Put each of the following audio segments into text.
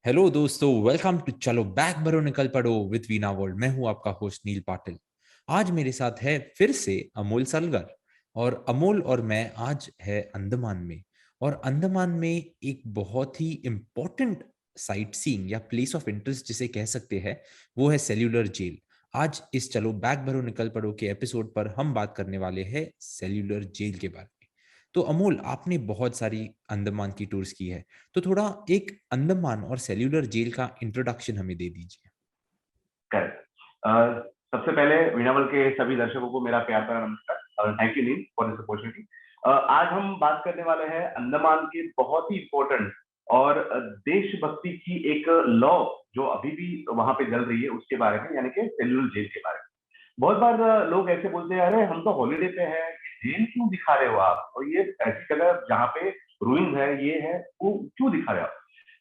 Hello दोस्तों, welcome to चलो back भरो निकल पड़ो विद वीना वर्ल्ड। मैं हूं आपका होस्ट नील पाटिल। आज मेरे साथ है फिर से अमोल सलगर। और अमोल और मैं आज है अंडमान में। और अंडमान में एक बहुत ही इम्पोर्टेंट साइट सीइंग या प्लेस ऑफ इंटरेस्ट जिसे कह सकते हैं, वो है सेल्यूलर जेल। आज इस चलो बैक भरो निकल पड़ो के एपिसोड पर हम बात करने वाले हैं सेल्यूलर जेल के बारे में। तो अमोल, आपने बहुत सारी अंडमान की टूर्स की है, तो थोड़ा एक अंडमान और सेल्यूलर जेल का इंट्रोडक्शन हमें दे दीजिए। करेक्ट। सबसे पहले वीणावल के सभी दर्शकों को मेरा प्यार भरा नमस्कार और thank you Neel for this opportunity. आज हम बात करने वाले हैं अंडमान के बहुत ही इम्पोर्टेंट और देशभक्ति की एक लॉ जो अभी भी वहां पे चल रही है उसके बारे में, यानी कि सेल्यूलर जेल के बारे में। बहुत बार लोग ऐसे बोलते हैं, अरे हम तो हॉलीडे पे हैं, ये जेल क्यों दिखा रहे हो आप, और ये ऐसी जगह जहाँ पे रूइंस है, ये है, वो क्यों दिखा रहे हो आप।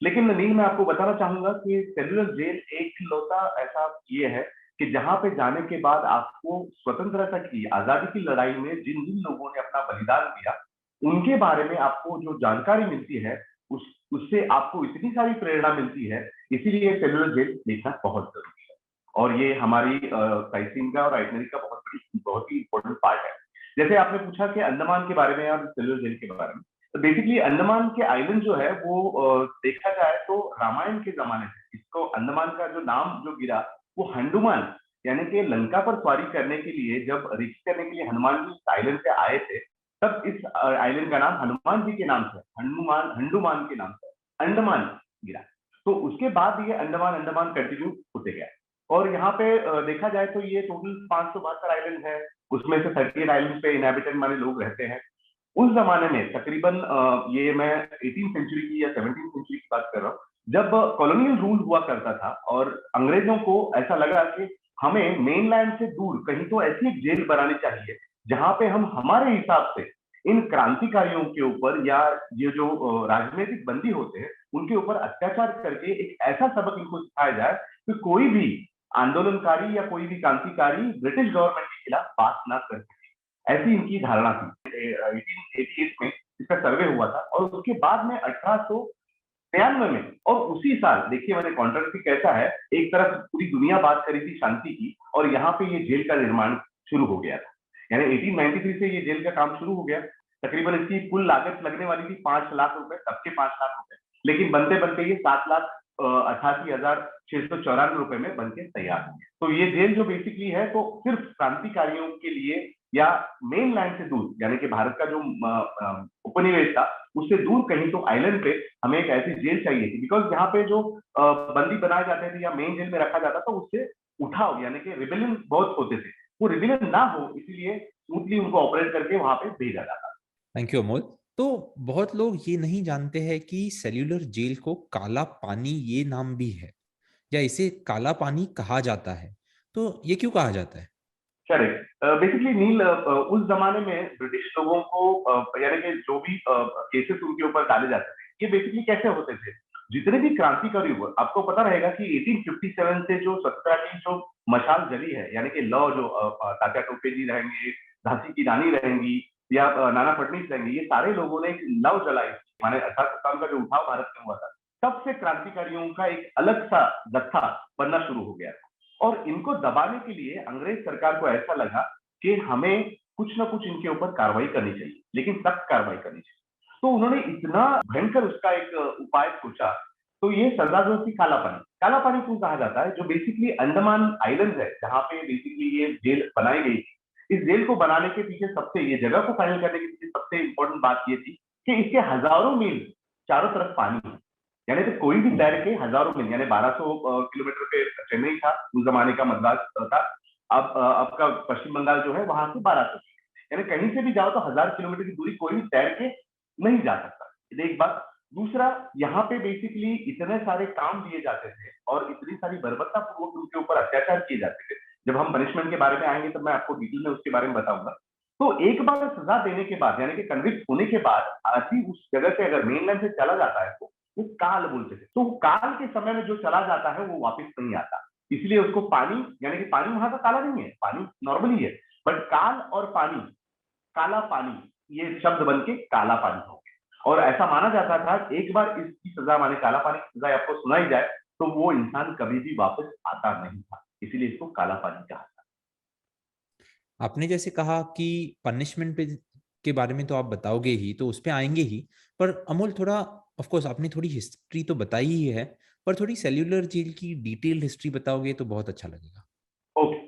लेकिन नील, मैं आपको बताना चाहूंगा कि सेल्यूलर जेल एक लौता ऐसा ये है कि जहां पे जाने के बाद आपको स्वतंत्रता की, आजादी की लड़ाई में जिन जिन लोगों ने अपना बलिदान दिया उनके बारे में आपको जो जानकारी मिलती है, उससे आपको इतनी सारी प्रेरणा मिलती है। इसीलिए सेल्यूलर जेल देखना बहुत जरूरी है और ये हमारी साइटिंग का और आइटनरी का बहुत ही इंपॉर्टेंट पार्ट है। जैसे आपने पूछा कि अंडमान के बारे में और सेल्यूलर जेल के बारे में, तो बेसिकली अंडमान के आइलैंड जो है वो देखा जाए तो रामायण के जमाने से इसको अंडमान का जो नाम जो गिरा वो हंडुमान, यानी कि लंका पर स्वारी करने के लिए जब ऋषि करने के लिए हनुमान जी इस आइलैंड पे आए थे, तब इस आइलैंड का नाम हनुमान जी के नाम से, हनुमान हंडुमान के नाम से अंडमान गिरा। तो उसके बाद ये अंडमान अंडमान कंटिन्यू होते गया। और यहाँ पे देखा जाए तो ये टोटल 572 आइलैंड है, उसमें से 38 आइलैंड पे इनहेबिटेंट वाले लोग रहते हैं। उस जमाने में तकरीबन ये मैं 18 सेंचुरी की या 17 सेंचुरी की बात कर रहा हूँ, जब कॉलोनियल रूल हुआ करता था और अंग्रेजों को ऐसा लगा कि हमें मेनलैंड से दूर कहीं तो ऐसी एक जेल बनानी चाहिए जहां पे हम हमारे हिसाब से इन क्रांतिकारियों के ऊपर या ये जो राजनीतिक बंदी होते हैं उनके ऊपर अत्याचार करके एक ऐसा सबक इनको सिखाया जाए कि कोई भी आंदोलनकारी या कोई भी क्रांतिकारी ब्रिटिश गवर्नमेंट के खिलाफ बात ना कर सके। ऐसी इनकी धारणा थी। 1888 में इसका सर्वे हुआ था और उसके बाद में 1893 में और उसी साल, देखिए मैंने कॉन्ट्रैक्ट कैसा है, एक तरफ पूरी दुनिया बात करी थी शांति की और यहाँ पे ये जेल का निर्माण शुरू हो गया था। यानी 1893 से ये जेल का काम शुरू हो गया। तकरीबन इसकी कुल लागत लगने वाली थी 5 लाख रुपए, सबके 5 लाख रुपए, लेकिन बनते बनते ये 7,88,694 रुपए में बनके तैयार हो गया। तो ये जेल जो बेसिकली है तो सिर्फ क्रांतिकारियों के लिए या मेन लैंड से दूर, यानी कि भारत का जो उपनिवेश था उससे दूर कहीं तो आइलैंड पे हमें एक ऐसी जेल चाहिए थी, बिकॉज यहाँ पे जो बंदी बनाए जाते थे या मेन जेल में रखा जाता था उससे उठाव यानी कि रिबेलियन बहुत होते थे, वो रिबेलियन ना हो इसलिए स्मूथली उनको ऑपरेट करके वहां पे भेजा जाता। Thank you Amol. तो बहुत लोग ये नहीं जानते हैं कि सेल्यूलर जेल को काला पानी ये नाम भी है, या इसे काला पानी कहा जाता है। तो ये क्यों कहा जाता है? करेक्ट। बेसिकली नील, उस जमाने में ब्रिटिश लोगों को यानी कि जो भी केसेस उनके ऊपर डाले जाते थे, ये बेसिकली कैसे होते थे, जितने भी क्रांतिकारी हुए, आपको पता रहेगा कि 1857 से जो स्वतंत्रता की जो मशाल जली है, यानी कि लॉ जो तात्या टोपे जी रहेंगे, झांसी की रानी रहेंगी या नाना फडणवीस रहेंगे, ये सारे लोगों ने एक लव जलाई, माने 1857 का जो उठाव भारत में हुआ था, तब से क्रांतिकारियों का एक अलग सा जत्था बनना शुरू हो गया। और इनको दबाने के लिए अंग्रेज सरकार को ऐसा लगा कि हमें कुछ ना कुछ इनके ऊपर कार्रवाई करनी चाहिए, लेकिन सख्त कार्रवाई करनी चाहिए। तो उन्होंने इतना भयंकर उसका एक उपाय सोचा, तो ये सजा जो थी काला पानी। काला पानी क्यों कहा जाता है, जो बेसिकली अंडमान आइलैंड है जहां पे बेसिकली ये जेल बनाई गई थी, इस जेल को बनाने के पीछे सबसे, ये जगह को फाइनल करने के पीछे सबसे इंपॉर्टेंट बात ये थी कि इसके हजारों मील चारों तरफ पानी है। यानी तो कोई भी तैर के हजारों मील, यानी 1200 किलोमीटर पे चेन्नई था उस जमाने का मद्रास था। अब का पश्चिम बंगाल जो है वहां से 1200, यानी कहीं से भी जाओ तो 1000 किलोमीटर की दूरी कोई भी तैर के नहीं जा सकता। ये एक बात। दूसरा, यहाँ पे बेसिकली इतने सारे काम दिए जाते थे और इतनी सारी बर्बरता पूर्वक उनके ऊपर अत्याचार किए जाते थे। जब हम पनिशमेंट के बारे में आएंगे तब मैं आपको डिटेल में उसके बारे में बताऊंगा। तो एक बार सजा देने के बाद, यानी कि कन्विक्ट होने के बाद आदमी उस जगह से अगर मेनलैंड से चला जाता है तो वो काल बोलते थे, तो काल के समय में जो चला जाता है वो वापस नहीं आता। इसलिए उसको पानी, यानी कि पानी वहां का काला नहीं है, पानी नॉर्मली है, बट काल और पानी, काला पानी, ये शब्द बन के काला पानी हो गया। और ऐसा माना जाता था एक बार इसकी सजा माने काला पानी की सजा आपको सुनाई जाए तो वो इंसान कभी भी वापस आता नहीं था, इसीलिए इसको काला पानी कहा। आपने जैसे कहा कि पनिशमेंट पे के बारे में तो आप बताओगे ही, तो उस पे आएँगे ही। पर अमोल थोड़ा ऑफ कोर्स आपने थोड़ी हिस्ट्री तो बताई ही है, पर थोड़ी सेल्युलर जेल की डिटेल्ड हिस्ट्री बताओगे तो बहुत अच्छा लगेगा। ओके,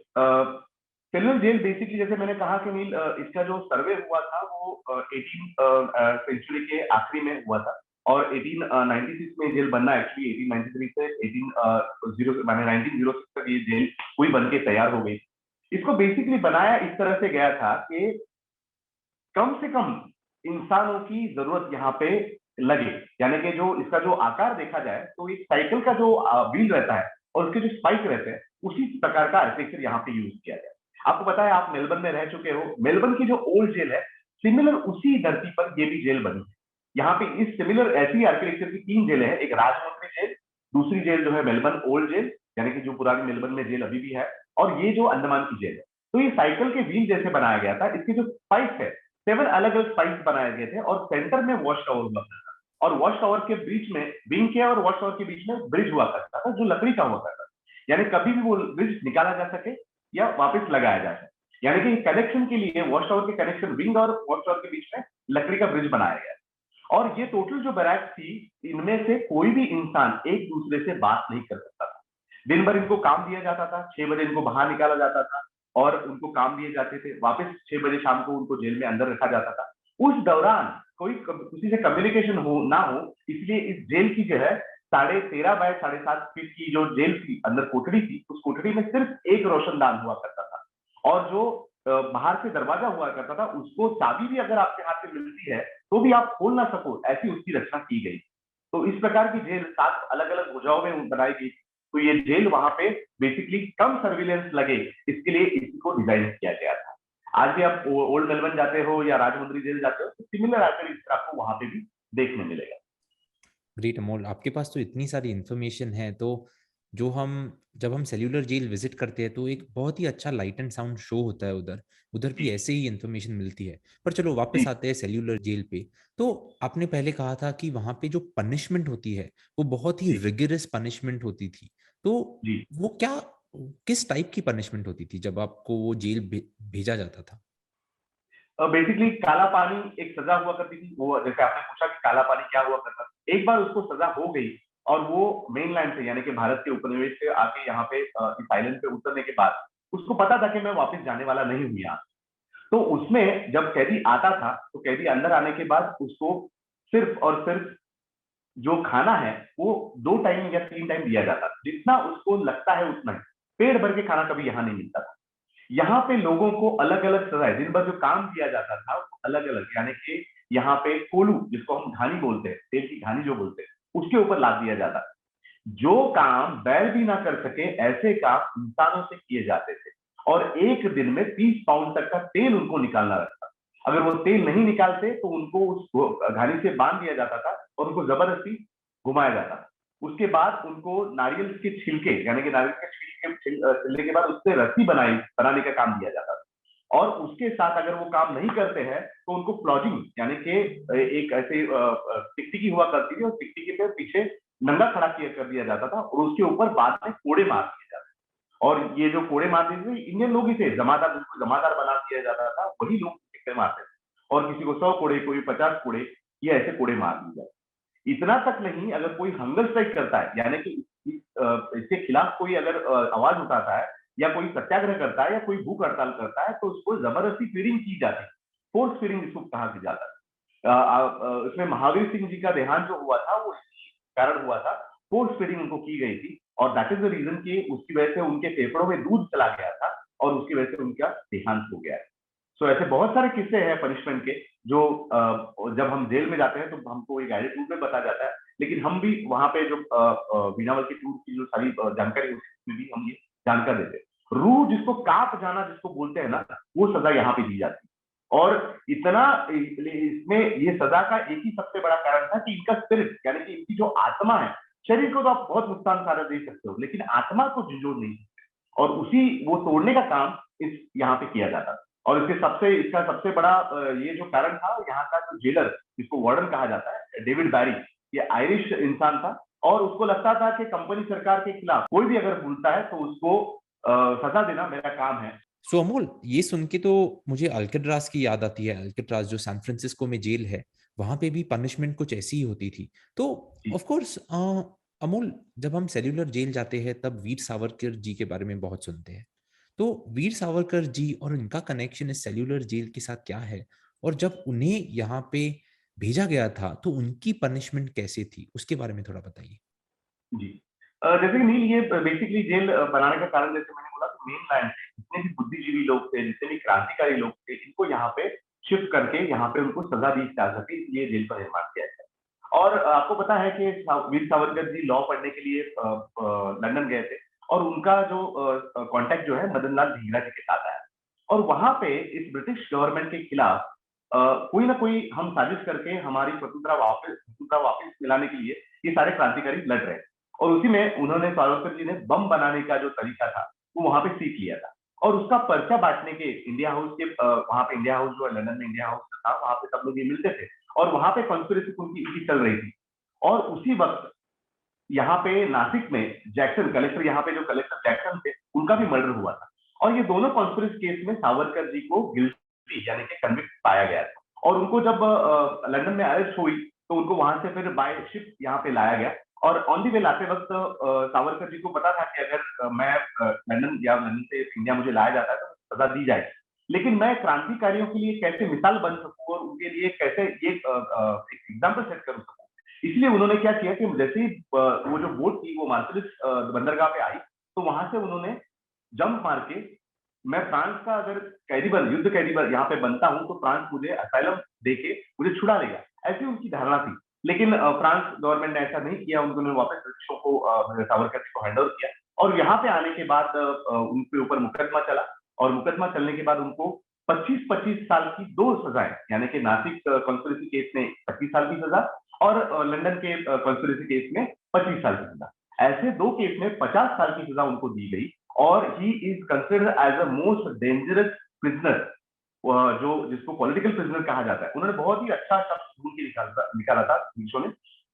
सेल्युलर जेल बेसिकली जैसे मैंने कहा कि नील, इसका जो सर्वे हुआ था वो 18 सेंचुरी के आखिरी में हुआ था और 1896 में जेल बनना एक्चुअली 1893 से 18 माने 1906 तक ये जेल पूरी बन के तैयार हो गई। इसको बेसिकली बनाया इस तरह से गया था कि कम से कम इंसानों की जरूरत यहाँ पे लगे, यानी कि जो इसका जो आकार देखा जाए तो एक साइकिल का जो व्हील रहता है और उसके जो स्पाइक रहते हैं उसी प्रकार का आर्किटेक्चर यहाँ पे यूज किया गया है। आपको पता है आप मेलबर्न में रह चुके हो, मेलबर्न की जो ओल्ड जेल है सिमिलर उसी धरती पर ये भी जेल बनी है। यहाँ पे इस सिमिलर ऐसी आर्किटेक्चर की 3 जेलें हैं, एक राजमंड्री जेल, दूसरी जेल जो है मेलबर्न ओल्ड जेल यानी कि जो पुरानी मेलबर्न में जेल अभी भी है, और ये जो अंडमान की जेल है। तो ये साइकिल के व्हील जैसे बनाया गया था, इसके जो स्पाइक है 7 अलग अलग स्पाइक्स बनाए गए थे और सेंटर में वॉच टावर हुआ करता था और वॉच टावर के बीच में विंग के और वॉच टावर के बीच में ब्रिज हुआ करता था जो लकड़ी का हुआ करता था, यानी कभी भी वो ब्रिज निकाला जा सके या वापस लगाया जा सके, यानी कि कनेक्शन के लिए वॉच टावर के कनेक्शन विंग और वॉच टावर के बीच में लकड़ी का ब्रिज बनाया गया। और ये टोटल जो बैरक थी इनमें से कोई भी इंसान एक दूसरे से बात नहीं कर सकता था। दिन भर इनको काम दिया जाता था, 6 बजे इनको बाहर निकाला जाता था और उनको काम दिए जाते थे, वापस 6 बजे शाम को उनको जेल में अंदर रखा जाता था। उस दौरान कोई किसी से कम्युनिकेशन हो ना हो, इसलिए इस जेल की जो है 13.5 बाय 7.5 फीट की जो जेल थी, अंदर कोठरी थी, उस कोठरी में सिर्फ एक रोशनदान हुआ करता था और जो बाहर से दरवाजा हुआ करता था उसको चाबी भी अगर आपके हाथ में मिलती है तो भी आप खोल ना सको, ऐसी उसकी रचना की गई। तो इस प्रकार की जेल 7 अलग अलग भुजाओं में बनाई गई। तो ये जेल वहां पे बेसिकली कम सर्विलेंस लगे इसके लिए इसी को डिजाइन किया गया था। आज भी आप ओल्ड मेलबर्न जाते हो या राजमुंद्री जेल जाते हो तो सिमिलर आर्किटेक्चर आपको वहां पे भी देखने मिलेगा। ग्रेट अमोल, आपके पास तो इतनी सारी इन्फॉर्मेशन है, तो जो हम जब हम सेल्युलर जेल विजिट करते हैं तो एक बहुत ही अच्छा लाइट एंड साउंड शो होता है उधर। उधर जी भी ऐसे ही इन्फॉर्मेशन मिलती है। पर चलो वापस जी आते हैं सेल्युलर जेल पे। तो आपने पहले कहा था कि वहाँ पे जो पनिशमेंट होती है वो बहुत ही जी रिगरस पनिशमेंट होती थी। तो जी। वो क्या, किस टाइप की पनिशमेंट होती थी जब आपको वो जेल भेजा जाता था? बेसिकली काला पानी एक सजा हुआ करती थी, वो जैसे आपने पूछा कि काला पानी क्या हुआ करता था, एक बार उसको सजा हो गई और वो मेन लैंड से यानी कि भारत के उपनिवेश से आके यहाँ पे इस आइलैंड पे उतरने के बाद उसको पता था कि मैं वापस जाने वाला नहीं हूँ यहाँ। तो उसमें जब कैदी आता था तो कैदी अंदर आने के बाद उसको सिर्फ और सिर्फ जो खाना है वो 2 टाइम या 3 टाइम दिया जाता था, जितना उसको लगता है उतना ही। पेट भर के खाना कभी यहाँ नहीं मिलता था। यहाँ पे लोगों को अलग अलग सजाएं, दिन भर जो काम दिया जाता था वो अलग अलग, यानी कि यहाँ पे कोलू जिसको हम घानी बोलते हैं, तेल की घानी जो बोलते हैं, उसके ऊपर लाद दिया जाता है। जो काम बैल भी ना कर सके ऐसे काम इंसानों से किए जाते थे और एक दिन में 30 पाउंड तक का तेल उनको निकालना रहता। अगर वो तेल नहीं निकालते तो उनको उस घानी से बांध दिया जाता था और उनको जबरदस्ती घुमाया जाता था। उसके बाद उनको नारियल के छिलके यानी कि नारियल के छिलके छिलने के बाद उससे रस्सी बनाने का काम दिया जाता था। और उसके साथ अगर वो काम नहीं करते हैं तो उनको प्लॉजिंग यानी कि एक ऐसे टिकटिकी हुआ करती थी और टिकटिकी पे पीछे नंगा खड़ा किया कर दिया जाता था और उसके ऊपर बाद में कोड़े मार दिए जाते। और ये जो कोड़े मार दिए थे इंडियन लोग ही थे, जमादार जिसको जमादार बना दिया जाता था वही लोग टिकटे मारते थे और किसी को 100 कोड़े, कोई 50 कोड़े, ये ऐसे कोड़े मार दिए जाते। इतना तक नहीं, अगर कोई हंगर स्ट्राइक करता है यानी कि इसके खिलाफ कोई अगर आवाज उठाता है या कोई सत्याग्रह करता है या कोई भूख हड़ताल करता है तो उसको जबरदस्ती फीडिंग की जाती है, फोर्स फीडिंग इसको कहा जाता है। इसमें महावीर सिंह जी का देहांत जो हुआ था वो इसी कारण हुआ था, फोर्स फीडिंग उनको की गई थी और दैट इज द रीजन कि उसकी वजह से उनके फेफड़ों में दूध चला गया था और उसकी वजह से उनका देहांत हो गया है। सो ऐसे बहुत सारे किस्से हैं पनिशमेंट के जो जब हम जेल में जाते हैं तो हमको एक गाइडेड टूर में बताया जाता है, लेकिन हम भी वहां पे जो बीनावल की टूर की जो सारी जानकारी होती है उसमें भी हम ये जानकर देते हैं। रूह जिसको कांप जाना जिसको बोलते हैं ना, वो सजा यहाँ पे दी जाती है। और इतना इसमें ये सजा का एक ही सबसे बड़ा कारण था कि इनका स्पिरिट यानी कि इनकी जो आत्मा है, शरीर को तो आप बहुत नुकसान सारा दे सकते हो लेकिन आत्मा को झिझोड़ नहीं सकते और उसी वो तोड़ने का काम इस यहाँ पे किया जाता था। और इसका सबसे बड़ा ये जो कारण था, यहाँ का जो जेलर, जिसको वार्डन कहा जाता है, डेविड बैरी, ये आयरिश इंसान था और उसको लगता था कि कंपनी सरकार के खिलाफ कोई भी अगर बोलता है तो उसको सजा देना मेरा काम है। सो अमोल, ये सुन के तो मुझे अल्केट्राज की याद आती है। अल्केट्राज जो सैन फ्रांसिस्को में जेल है, वहां पे भी पनिशमेंट कुछ ऐसी ही होती थी। तो जी, ऑफ कोर्स अमोल, जब हम सेल्यूलर जेल जाते हैं तब वीर सावरकर जी के बारे में बहुत सुनते हैं। तो वीर सावरकर जी और उनका कनेक्शन इस सेल्यूलर जेल के साथ क्या है? और जब उन्हें यहाँ पे भेजा गया था तो उनकी पनिशमेंट कैसे थी, उसके बारे में थोड़ा बताइए। जी। जैसे कि नील, ये बेसिकली जेल बनाने का कारण, जैसे मैंने बोला, तो मेनलैंड से जितने भी बुद्धिजीवी लोग थे, जितने भी क्रांतिकारी लोग थे, इनको यहाँ पे शिफ्ट करके यहाँ पे उनको सजा दी जा सके, इसलिए जेल का निर्माण किया गया। और आपको पता है कि वीर सावरकर जी लॉ पढ़ने के लिए लंदन गए थे और उनका जो कांटेक्ट जो है मदन लाल ढींगरा जी के साथ आया और वहां पे इस ब्रिटिश गवर्नमेंट के खिलाफ कोई ना कोई हम साजिश करके हमारी स्वतंत्रता वापस दिलाने के लिए ये सारे क्रांतिकारी लड़ रहे थे। और उसी में उन्होंने, सावरकर जी ने बम बनाने का जो तरीका था वो वहां पे सीख लिया था और उसका पर्चा बांटने के इंडिया हाउस के वहां पे, इंडिया हाउस जो है लंदन में इंडिया हाउस था, वहां पे सब लोग ये मिलते थे और वहां पे कॉन्स्पिरेसी उनकी चल रही थी। और उसी वक्त यहाँ पे नासिक में जैक्सन कलेक्टर, यहाँ पे जो कलेक्टर जैक्सन थे, उनका भी मर्डर हुआ था और ये दोनों कॉन्स्पिरेसी केस में सावरकर जी को गिल्टी यानी कि कन्विक्ट पाया गया था और उनको जब लंदन में अरेस्ट हुई तो उनको वहां से फिर बाय शिप यहाँ पे लाया गया। और ऑन दी वे लाते वक्त सावरकर जी को पता था कि अगर मैं लंदन या लंदन से इंडिया मुझे लाया जाता है तो सजा दी जाए, लेकिन मैं क्रांतिकारियों के लिए कैसे मिसाल बन सकूं और उनके लिए कैसे ये एक एग्जाम्पल सेट कर सकूं, इसलिए उन्होंने क्या किया कि जैसे ही वो जो बोट थी वो मार्सलिस बंदरगाह पे आई तो वहां से उन्होंने जंप मार के, मैं फ्रांस का अगर युद्ध कैदी बन यहाँ पे बनता हूँ तो फ्रांस मुझे असाइलम देके मुझे छुड़ा लेगा, ऐसी उनकी धारणा थी। लेकिन फ्रांस गवर्नमेंट ने ऐसा नहीं किया, उन्होंने वापस ब्रिटिशों को सावरकर जी को हैंड ओवर किया और यहाँ पे आने के बाद उनके ऊपर मुकदमा चला और मुकदमा चलने के बाद उनको 25-25 साल की दो सजाएं, यानी कि नासिक कॉन्स्पिरेसी केस में 25 साल की सजा और लंदन के कॉन्स्पिरेसी केस में 25 साल की सजा, ऐसे दो केस में 50 साल की सजा उनको दी गई। और he is considered as a most dangerous prisoner, जो जिसको पॉलिटिकल प्रिजनर कहा जाता है। उन्होंने बहुत ही अच्छा शब्द ढूंढ के निकाला था ब्रिटिशों ने,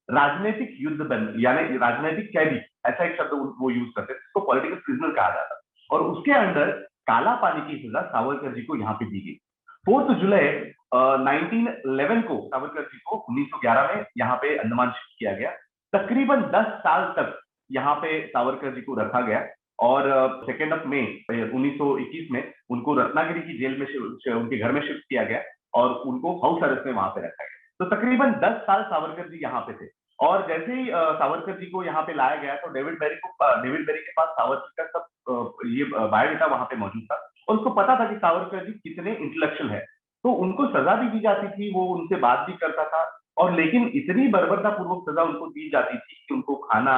राजनीतिक युद्ध बंद यानी राजनीतिक कैदी, ऐसा एक शब्द वो यूज करते थे, जिसको पॉलिटिकल प्रिजनर कहा जाता है और उसके अंडर काला पानी की सजा सावरकर जी को यहाँ पे दी गई। 4 जुलाई 1911 को सावरकर जी को 1911 में यहाँ पे अंडमान शिफ्ट किया गया। तकरीबन 10 साल तक यहाँ पे सावरकर जी को रखा गया और 2 मई 1921 में उनको रत्नागिरी की जेल में उनके घर में शिफ्ट किया गया और उनको हाउस अरेस्ट में वहां पे रखा गया। तो तकरीबन 10 साल सावरकर जी यहाँ पे थे और जैसे ही सावरकर जी को यहाँ पे लाया गया तो डेविड बेरी के पास सावरकर का सब ये बायोडाटा वहां पे मौजूद था और उसको पता था कि सावरकर जी कितने इंटेलेक्चुअल है, तो उनको सजा भी दी जाती थी, वो उनसे बात भी करता था और लेकिन इतनी बर्बरता पूर्वक सजा उनको दी जाती थी कि उनको खाना,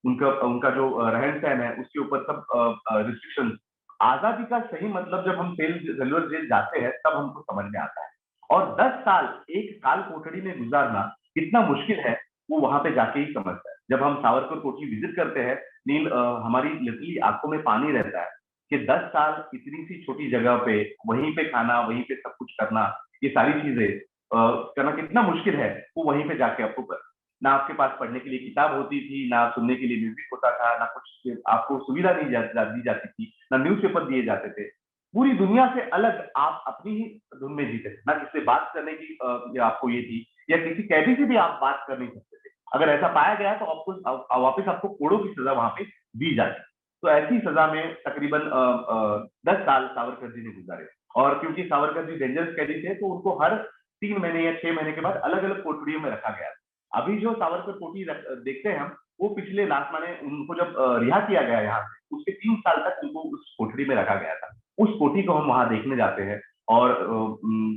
उनका उनका जो रहन सहन है उसके ऊपर सब रिस्ट्रिक्शन। आजादी का सही मतलब जब हम सेलुलर जेल जाते हैं तब हमको समझ में आता है और 10 साल एक काल कोठरी में गुजारना कितना मुश्किल है वो वहां पे जाके ही समझता है। जब हम सावरकर कोठी विजिट करते हैं नील, हमारी लिटरली आंखों में पानी रहता है कि 10 साल इतनी सी छोटी जगह पे वहीं पे खाना, वहीं पे सब कुछ करना, ये सारी चीजें करना कितना मुश्किल है, वो वहीं पे जाके आपको, ना आपके पास पढ़ने के लिए किताब होती थी, ना सुनने के लिए म्यूजिक होता था, ना कुछ आपको सुविधा नहीं दी जाती थी, ना न्यूज़पेपर दिए जाते थे। पूरी दुनिया से अलग आप अपनी ही धुन में जीते थे, ना किसी से बात करने की आपको ये थी या किसी कैदी से भी आप बात कर नहीं सकते थे। अगर ऐसा पाया गया तो आपको वापस आपको कोड़ों की सजा वहां पे दी जाती। तो ऐसी सजा में तकरीबन 10 साल सावरकर जी ने गुजारे और क्योंकि सावरकर जी डेंजरस कैदी थे तो उनको हर 3 महीने या 6 महीने के बाद अलग अलग कोठरियों में रखा गया। अभी जो सावरकर कोठी देखते हैं हम, वो पिछले लास्ट माने उनको जब रिहा किया गया यहाँ से, उसके 3 साल तक उनको उस कोठरी में रखा गया था। उस कोठी को हम वहां देखने जाते हैं और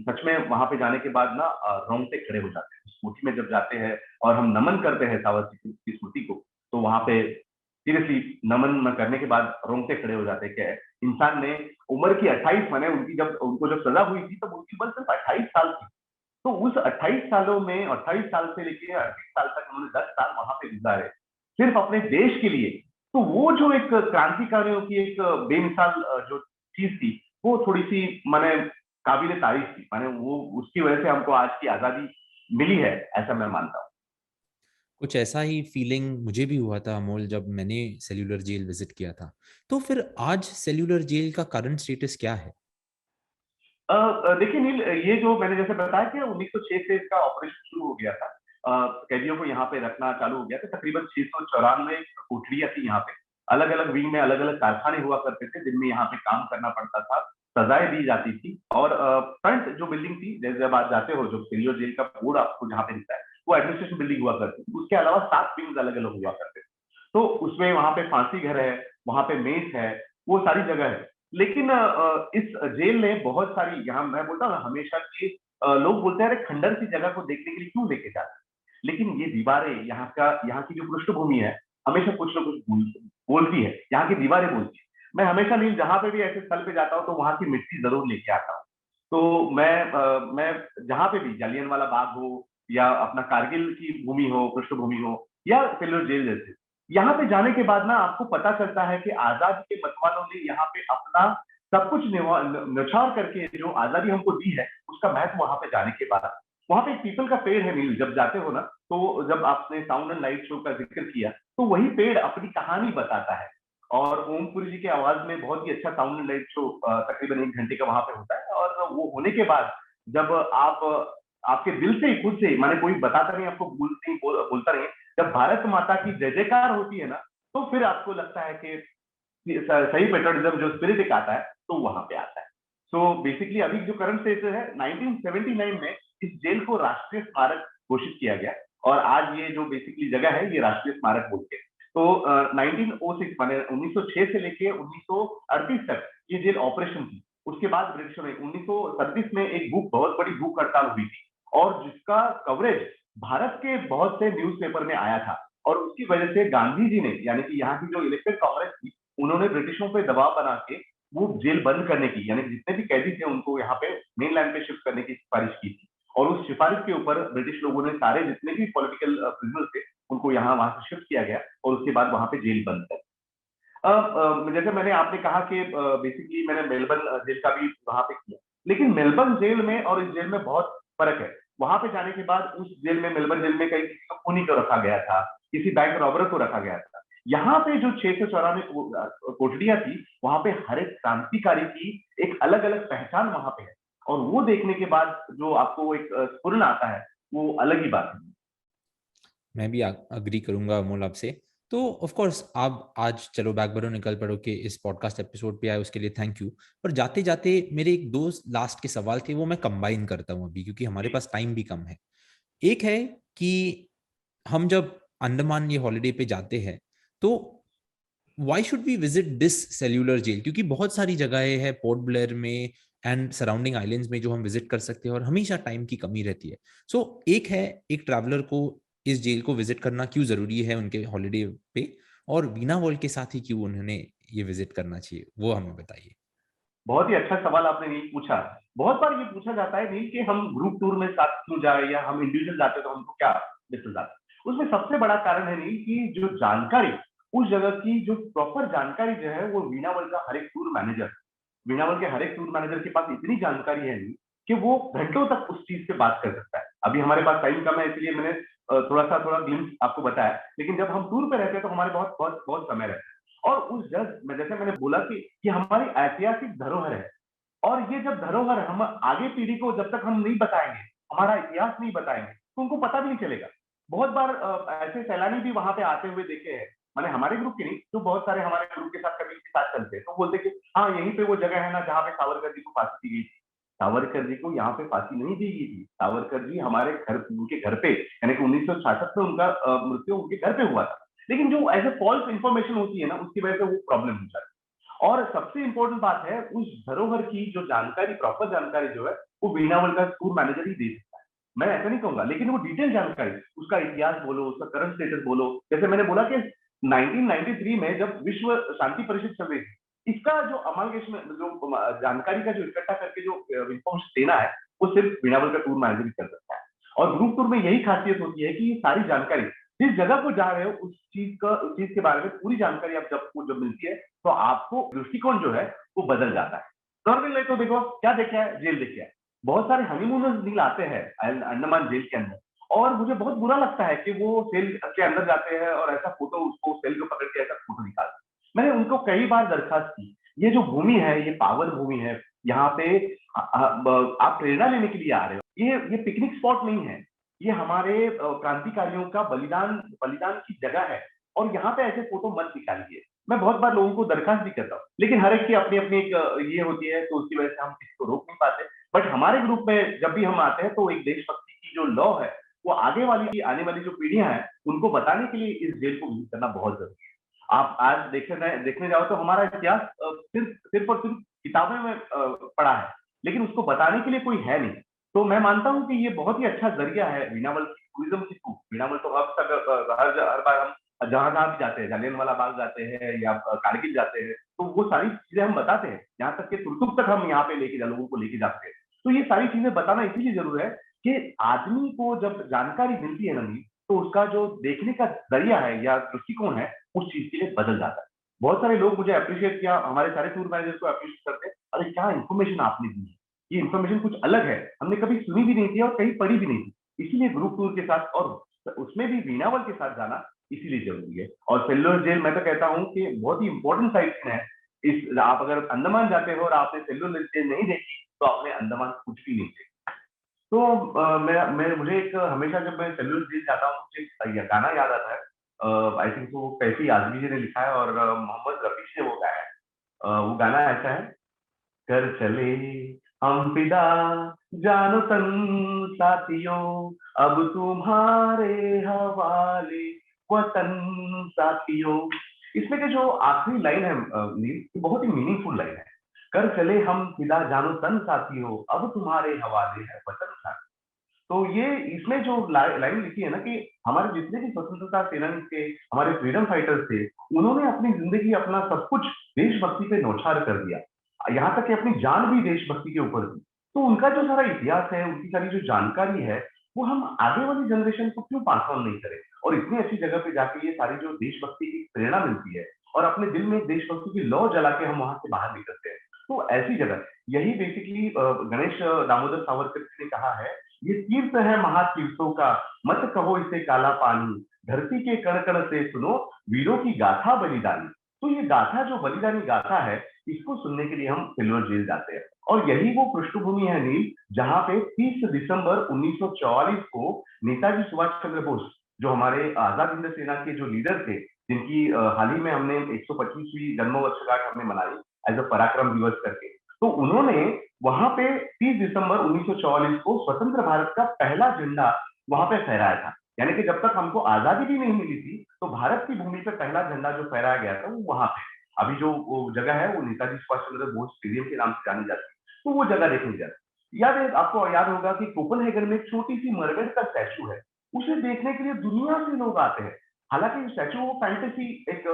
सच में वहां पे जाने के बाद ना रोंगटे खड़े हो जाते हैं। उस कोठी में जब जाते हैं और हम नमन करते हैं सावरकर की स्मृति को, तो वहां पे सीरियसली नमन करने के बाद रोंगटे खड़े हो जाते हैं कि इंसान ने उम्र की 28 माने उनकी जब उनको जब सजा हुई थी तब उनकी उम्र सिर्फ 28 साल थी। तो उस 28 सालों में 28 साल से लेके 38 साल तक उन्होंने 10 साल वहां पे गुजारे सिर्फ अपने देश के लिए। तो वो जो एक क्रांतिकारियों की एक बेमिसाल जो चीज थी, वो थोड़ी सी मैंने काबिल तारीफ थी, माने वो उसकी वजह से हमको आज की आजादी मिली है, ऐसा मैं मानता हूँ। कुछ ऐसा ही फीलिंग मुझे भी हुआ था अमोल, जब मैंने सेल्यूलर जेल विजिट किया था। तो फिर आज सेल्यूलर जेल का करंट स्टेटस क्या है? देखिए नील, ये जो मैंने जैसे बताया कि 1906 से इसका ऑपरेशन शुरू हो गया था। कैदियों को यहाँ पे रखना चालू हो गया था। तकरीबन 694 कोठरियां थी यहाँ पे। अलग अलग विंग में अलग अलग कारखाने हुआ करते थे जिनमें यहाँ पे काम करना पड़ता था, सजाएं दी जाती थी। और फ्रंट जो बिल्डिंग थी, जैसे जब आप जाते हो, जो सेल्यूलर जेल का बोर्ड आपको जहाँ पे दिखता है, वो एडमिनिस्ट्रेशन बिल्डिंग हुआ करती थी। उसके अलावा 7 विंग्स अलग अलग हुआ करते थे। तो उसमें वहां पे फांसी घर है, वहां पे मेस है, वो सारी जगह है। लेकिन इस जेल ने बहुत सारी, यहाँ मैं बोलता हूँ ना हमेशा कि लोग बोलते हैं अरे खंडर की जगह को देखने के लिए क्यों लेके जाते हैं, लेकिन ये दीवारें, यहाँ की जो पृष्ठभूमि है, हमेशा कुछ ना कुछ बोलती है। यहाँ की दीवारें बोलती है। मैं हमेशा नहीं, जहां पे भी ऐसे स्थल पे जाता हूँ तो वहां की मिट्टी जरूर लेके आता हूँ। तो मैं जहां पे भी, जालियनवाला बाग हो या अपना कारगिल की भूमि हो, पृष्ठभूमि हो, या सेल्यूलर जेल जैसे, यहाँ पे जाने के बाद ना आपको पता चलता है कि आजादी के मतवालों ने यहाँ पे अपना सब कुछ न्यौछावर करके जो आजादी हमको दी है, उसका महत्व वहां पे जाने के बाद। वहां पे एक पीपल का पेड़ है नील, जब जाते हो ना, तो जब आपने साउंड एंड लाइट शो का जिक्र किया, तो वही पेड़ अपनी कहानी बताता है। और ओमपुरी जी की आवाज में बहुत ही अच्छा साउंड एंड लाइट शो तकरीबन 1 घंटे का वहां पे होता है। और वो होने के बाद जब आप आपके दिल से, खुद से, माने कोई बताता नहीं आपको, बोलता नहीं है, जब भारत माता की जय जयकार होती है ना, तो फिर आपको लगता है कि सही पेट्रियटिज्म जो स्पिरिट एक आता है, तो वहां पे आता है। सो बेसिकली अभी जो करंट स्टेट है, 1979 में इस जेल को राष्ट्रीय स्मारक घोषित किया गया। और आज ये जो बेसिकली जगह है, ये राष्ट्रीय स्मारक बोलते हैं। तो 1906 माने 1906 से लेके 1938 तक ये जेल ऑपरेशन थी। उसके बाद ब्रिटिशों ने 1937 में एक भूख, बहुत बड़ी भूख हड़ताल हुई थी, और जिसका कवरेज भारत के बहुत से न्यूज़पेपर में आया था। और उसकी वजह से गांधी जी ने, यानी कि यहाँ की जो इलेक्टेड कांग्रेस थी, उन्होंने ब्रिटिशों पे दबाव बना के वो जेल बंद करने की, यानी जितने भी कैदी थे उनको यहाँ पे मेन लैंड पे शिफ्ट करने की सिफारिश की थी। और उस सिफारिश के ऊपर ब्रिटिश लोगों ने सारे जितने भी पॉलिटिकल प्रिजनर्स थे, उनको यहाँ वहां से शिफ्ट किया गया, और उसके बाद वहां पे जेल बंद कर। जैसे मैंने, आपने कहा कि बेसिकली मैंने मेलबर्न जेल का भी वहां पे किया, लेकिन मेलबर्न जेल में और इस जेल में बहुत फर्क है। वहां पे जाने के बाद उस जेल में, मेलबर्न जेल में, कहीं किसी को खूनी को रखा गया था, किसी बैंक रॉबर को रखा गया था। यहाँ पे जो 694 कोठरियां थी, वहां पे हर एक क्रांतिकारी की एक अलग अलग पहचान वहां पे है। और वो देखने के बाद जो आपको एक स्फुरन आता है, वो अलग ही बात है। मैं भी अग्री करूंगा अमोल आपसे। तो ऑफ कोर्स आप आज चलो बैक बैरो निकल पड़ो के इस पॉडकास्ट एपिसोड पे आए, उसके लिए थैंक यू। पर जाते जाते मेरे एक दो लास्ट के सवाल थे, वो मैं कंबाइन करता हूँ अभी, क्योंकि हमारे जी। पास टाइम भी कम है। एक है कि हम जब अंडमान ये हॉलीडे पे जाते हैं, तो why should we visit this cellular jail? क्योंकि बहुत सारी जगहें हैं पोर्ट ब्लेयर में एंड सराउंडिंग आइलैंड्स में जो हम विजिट कर सकते हैं, और हमेशा टाइम की कमी रहती है। सो एक है, एक ट्रैवलर को इस जेल को विजिट करना क्यों जरूरी है उनके हॉलीडे पे, और वीना वर्ल्ड के साथ ही क्यों उन्होंने ये विजिट करना चाहिए, वो हमें बताइए। बहुत ही अच्छा सवाल आपने नील पूछा। बहुत बार ये पूछा जाता है नील कि हम ग्रुप टूर में साथ क्यों जाए, या हम इंडिविजुअल जाते तो हमको क्या डिफरेंस आता है। उसमें सबसे बड़ा कारण है नील की जो जानकारी, उस जगह की जो प्रॉपर जानकारी जो है, वो वीणा वर्ल्ड का हर एक टूर मैनेजर, वीणा वर्ल्ड के हर एक टूर मैनेजर के पास इतनी जानकारी है नील कि वो घंटों तक उस चीज से बात कर सकता है। अभी हमारे पास टाइम कम है, इसलिए मैंने थोड़ा ग्लिम्स आपको बताया, लेकिन जब हम टूर पे रहते हैं तो हमारे बहुत बहुत बहुत समय रहता है। और उस जगह में, जैसे मैंने बोला कि ये हमारी ऐतिहासिक धरोहर है। और ये जब धरोहर हम आगे पीढ़ी को जब तक हम नहीं बताएंगे, हमारा इतिहास नहीं बताएंगे, तो उनको पता भी नहीं चलेगा। बहुत बार ऐसे सैलानी भी वहां पे आते हुए देखे हैं, माने हमारे ग्रुप के नहीं, जो बहुत सारे हमारे ग्रुप के साथ कभी के साथ चलते हैं, तो बोलते कि हाँ यहीं पे वो जगह है ना जहाँ पे सावरकर जी को फांसी दी गई थी। सावरकर जी को यहाँ पे फांसी नहीं दी गई थी। सावरकर जी हमारे घर, उनके घर पे, यानी कि 1966 में उनका मृत्यु उनके घर पे हुआ था। लेकिन जो ऐसे फॉल्स इंफॉर्मेशन होती है ना, उसकी वजह से वो प्रॉब्लम हो जाती है। और सबसे इंपॉर्टेंट बात है, उस धरोहर की जो जानकारी, प्रॉपर जानकारी जो है, वो वीणा वर्ल्ड का टूर मैनेजर ही दे सकता है। मैं ऐसा नहीं कहूंगा, लेकिन वो डिटेल जानकारी, उसका इतिहास बोलो, उसका करंट स्टेटस बोलो। जैसे मैंने बोला कि 1993 में जब विश्व शांति परिषद चल रही थी, इसका जो अमालगेशन, जो जानकारी का जो इकट्ठा करके जो इंफॉर्मेशन देना है, वो सिर्फ वीणा वर्ल्ड का टूर मैनेजर ही कर सकता है। और ग्रुप टूर में यही खासियत होती है कि ये सारी जानकारी, जिस जगह को जा रहे हो, उस चीज के बारे में पूरी जानकारी आप जब मिलती है, तो आपको दृष्टिकोण जो है वो बदल जाता है। नॉर्मल लाइफ तो देखो क्या देखा है, जेल देखा है। बहुत सारे हनीमूनर्स नील आते हैं अंडमान जेल के अंदर, और मुझे बहुत बुरा लगता है कि वो सेल के अंदर जाते हैं और ऐसा फोटो, उसको सेल को पकड़ के ऐसा फोटो निकालते हैं। मैंने उनको कई बार दरखास्त की, ये जो भूमि है ये पावन भूमि है, यहाँ पे आप प्रेरणा लेने के लिए आ रहे हो, ये पिकनिक स्पॉट नहीं है, ये हमारे क्रांतिकारियों का बलिदान बलिदान की जगह है, और यहाँ पे ऐसे फोटो मत निकालिए। मैं बहुत बार लोगों को दरखास्त भी करता हूँ, लेकिन हर एक की अपनी अपनी एक ये होती है, तो उसकी वजह से हम किसी को रोक नहीं पाते। बट हमारे ग्रुप में जब भी हम आते हैं तो एक देशभक्ति की जो लॉ है, वो आने वाली जो पीढ़ियां हैं उनको बताने के लिए इस जेल को विजिट करना बहुत जरूरी है। आप आज देखने जाओ तो हमारा इतिहास सिर्फ सिर्फ और सिर्फ किताबों में पढ़ा है, लेकिन उसको बताने के लिए कोई है नहीं। तो मैं मानता हूँ कि ये बहुत ही अच्छा जरिया है वीणावल की टूरिज्म की थ्रू। वीणावल तो हर बार हम जहां जहां भी जाते हैं, जालियनवाला बाग जाते हैं या कारगिल जाते हैं, तो वो सारी चीजें हम बताते हैं, यहाँ तक कि तुर्तुक तक हम यहाँ पे लोगों को लेके जाते हैं। तो ये सारी चीजें बताना इसीलिए जरूर है कि आदमी को जब जानकारी मिलती है नवी, तो उसका जो देखने का जरिया है या दृष्टिकोण है, उस चीज के लिए बदल जाता है। बहुत सारे लोग मुझे अप्रिशिएट किया, हमारे सारे टूर मैनेजर को अप्रिशिएट करते हैं, अरे क्या इन्फॉर्मेशन आपने दी है, ये इन्फॉर्मेशन कुछ अलग है, हमने कभी सुनी भी नहीं थी और कहीं पढ़ी भी नहीं थी। इसीलिए ग्रुप टूर के साथ, और उसमें भी वीणावल के साथ जाना इसीलिए जरूरी है। और सेल्युलर जेल मैं तो कहता हूँ कि बहुत ही इंपॉर्टेंट साइट है। इस आप अगर अंडमान जाते हो और आपने सेल्युलर जेल नहीं देखी, तो आपने अंडमान कुछ भी नहीं देखा। तो मैं मुझे एक हमेशा जब मैं सेल्युलर जेल जाता हूँ, मुझे ये गाना याद आता है। आई थिंक वो कैफी आजमी जी ने लिखा है और मोहम्मद रफी ने वो गाया है। वो गाना ऐसा है, कर चले हम फिदा जानो तन साथियों, अब तुम्हारे हवाले वतन साथियों। इसमें के जो आखिरी लाइन है नील, ये बहुत ही मीनिंगफुल लाइन है। कर चले हम फिदा जानो तन साथियों, अब तुम्हारे हवाले है वतन साथियों। तो ये इसमें जो लाइन लिखी है ना कि हमारे जितने भी स्वतंत्रता सेनानी थे, हमारे फ्रीडम फाइटर्स थे, उन्होंने अपनी जिंदगी अपना सब कुछ देशभक्ति पे न्यौछावर कर दिया, यहाँ तक कि अपनी जान भी देशभक्ति के ऊपर दी। तो उनका जो सारा इतिहास है, उनकी सारी जो जानकारी है, वो हम आगे वाली जनरेशन को क्यों पास ऑन नहीं करें, और इतनी अच्छी जगह पे जाके ये सारी जो देशभक्ति की प्रेरणा मिलती है, और अपने दिल में देशभक्ति की लौ जला के हम वहां से बाहर निकलते हैं। तो ऐसी जगह, यही बेसिकली गणेश दामोदर सावरकर जी ने कहा है, ये तीर्थ है महातीर्थों का, मत कहो इसे काला पानी, धरती के कण कण से सुनो वीरों की गाथा बलिदानी। तो ये गाथा जो बलिदानी गाथा है, इसको सुनने के लिए हम सिल्वर जेल जाते हैं। और यही वो पृष्ठभूमि है नील, जहां पे 30 दिसंबर 1944 को नेताजी सुभाष चंद्र बोस, जो हमारे आजाद हिंद सेना के जो लीडर थे, जिनकी हाल ही में हमने 125वीं जन्म वर्षगांठ हमने मनाई एज अ पराक्रम दिवस करके, तो उन्होंने वहां पे 30 दिसंबर 1944 को स्वतंत्र भारत का पहला झंडा वहां पे फहराया था। यानी कि जब तक हमको आजादी भी नहीं मिली थी, तो भारत की भूमि पे पहला झंडा जो फहराया गया था वो वहां पे। अभी जो वो जगह है वो नेताजी सुभाष चंद्र बोस स्टेडियम के नाम से जानी जाती है, तो वो जगह देखने जाती। याद है आपको, याद होगा कि कोपनहेगन में एक छोटी सी मरमेड का स्टैचू है, उसे देखने के लिए दुनिया से लोग आते हैं। हालांकि स्टैचू वो फैंटेसी, एक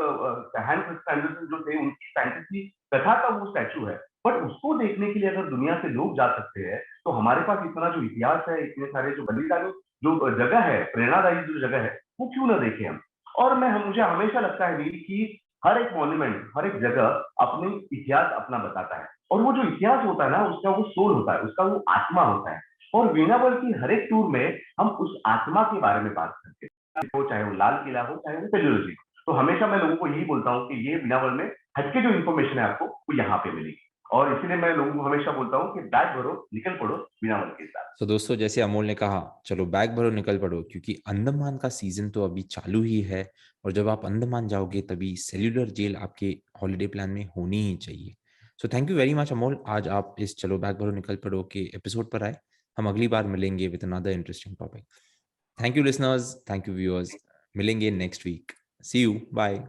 हैंस क्रिस्टियन एंडरसन जो थे उनकी फैंटेसी कथा का वो स्टैचू है, बट उसको देखने के लिए अगर दुनिया से लोग जा सकते हैं, तो हमारे पास इतना जो इतिहास है, इतने सारे जो बलिदानी जो जगह है, प्रेरणादायी जो जगह है, वो क्यों ना देखें हम। और मुझे हमेशा लगता है वीर कि हर एक मॉन्यूमेंट, हर एक जगह अपनी इतिहास अपना बताता है, और वो जो इतिहास होता है ना, उसका वो सोल होता है, उसका वो आत्मा होता है। और वीणावल की हर एक टूर में हम उस आत्मा के बारे में बात करते हैं, वो चाहे वो लाल किला हो, चाहे वो पेल्यूलॉजी हो। तो हमेशा मैं लोगों को यही बोलता हूँ कि ये वीणावल में हटके जो इन्फॉर्मेशन है आपको, वो यहाँ पे मिलेगी। और इसीलिए मैं लोगों को हमेशा बोलता हूँ कि बैग भरो, निकल पड़ो वीणावल के साथ। तो दोस्तों, जैसे अमोल ने कहा, चलो बैग भरो निकल पड़ो, क्योंकि अंडमान का सीजन तो अभी चालू ही है, और जब आप अंडमान जाओगे तभी सेल्युलर जेल आपके हॉलिडे प्लान में होनी ही चाहिए। So thank you very much Amol, आज आप इस चलो बैग भरो निकल पड़ो के एपिसोड पर आए। हम अगली बार मिलेंगे with another interesting topic. Thank you listeners, thank you viewers, मिलेंगे next week. See you, bye.